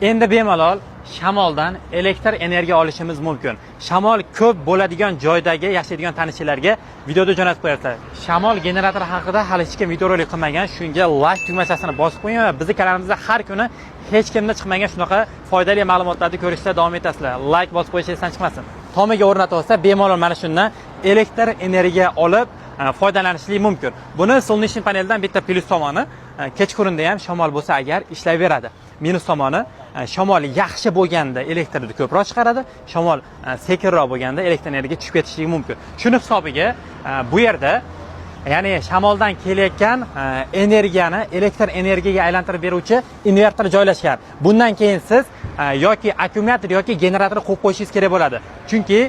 Endi bemalol shamoldan elektr energiya olishimiz mumkin. Shamol ko'p bo'ladigan joydagi yashaydigan tanishlarga videoda jo'natib qo'yasizlar. Shamol generatori haqida hali hech kim videorolik qilmagan, shunga like tugmachasini bosib qo'ying va bizning kanalimizda har kuni hech kimda chiqmagan shunaqa foydali ma'lumotlarni ko'rishda davom etasizlar. Like bosib qo'yishingizdan chiqmasin. Tomiga o'rnatib olsa, bemalol mana shundan elektr energiya olib foydalanishlik mumkin. Buni solnechniy paneldan bitta plyus tomoni, kechqurunda ham shamol bo'lsa agar ishlayveradi. Minus tomoni, shamol yaxshi bo'lganda elektrni ko'proq chiqaradi, shamol sekinroq bo'lganda elektr energiya tushib ketishligi mumkin. Shuni hisobiga bu yerda ya'ni shamoldan kelayotgan energiyani elektr energiyaga aylantirib beruvchi invertor joylashgan. Bundan keyin siz yoki akkumulyator yoki generatorni qo'yib qo'yishingiz kerak bo'ladi. Chunki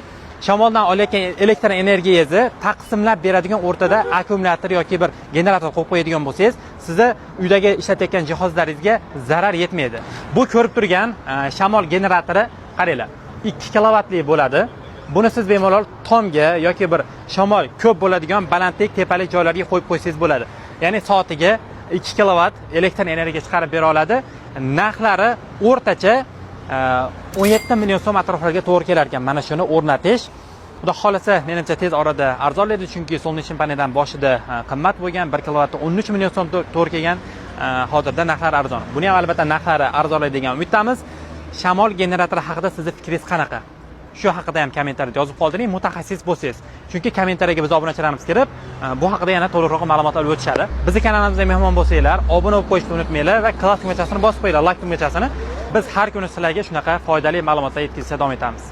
shamoldan olayotgan elektr energiyangizni taqsimlab beradigan o'rtada akkumulyator yoki bir generator qo'yib qo'yadigan bo'lsangiz, sizni uydagi ishlatayotgan jihozlaringizga zarar yetmaydi. Bu ko'rib turgan shamol generatori qaranglar, 2 kilovatli bo'ladi. Buni siz bemalol tomga yoki bir shamol ko'p bo'ladigan balandlik, tepalik joylarga qo'yib qo'ysangiz bo'ladi. Ya'ni soatiga 2 kilovat elektr energiya chiqarib bera oladi. Narxlari o'rtacha 17 million so'm atroflarga to'g'ri kelar ekan. Mana shuni o'rnatish xudo xolasa menimcha tez orada arzonlaydi, chunki solnechniy paneldan boshida qimmat bo'lgan, 1 kilovatda 13 million so'm to'g'ri kelgan. Hozirda narxlari arzon. Buni ham albatta narxlari arzonlaydi degan umiddamiz. Shamol generatori haqida sizning fikringiz qanaqa? Shu haqida ham kommentariyada yozib qoldiring, mutaxassis bo'lsangiz. Chunki kommentariyaga biz obunachilarimiz kirib, bu haqida yana to'liqroq ma'lumotlar olib o'tishadi. Bizning kanalimizga mehmon bo'lsanglar, obuna bo'lib qo'yishni unutmanglar va klass tugmachasini bosib qo'yinglar, like tugmachasini. Biz har kuni sizlarga shunaqa foydali ma'lumotlar yetkazishda davom etamiz.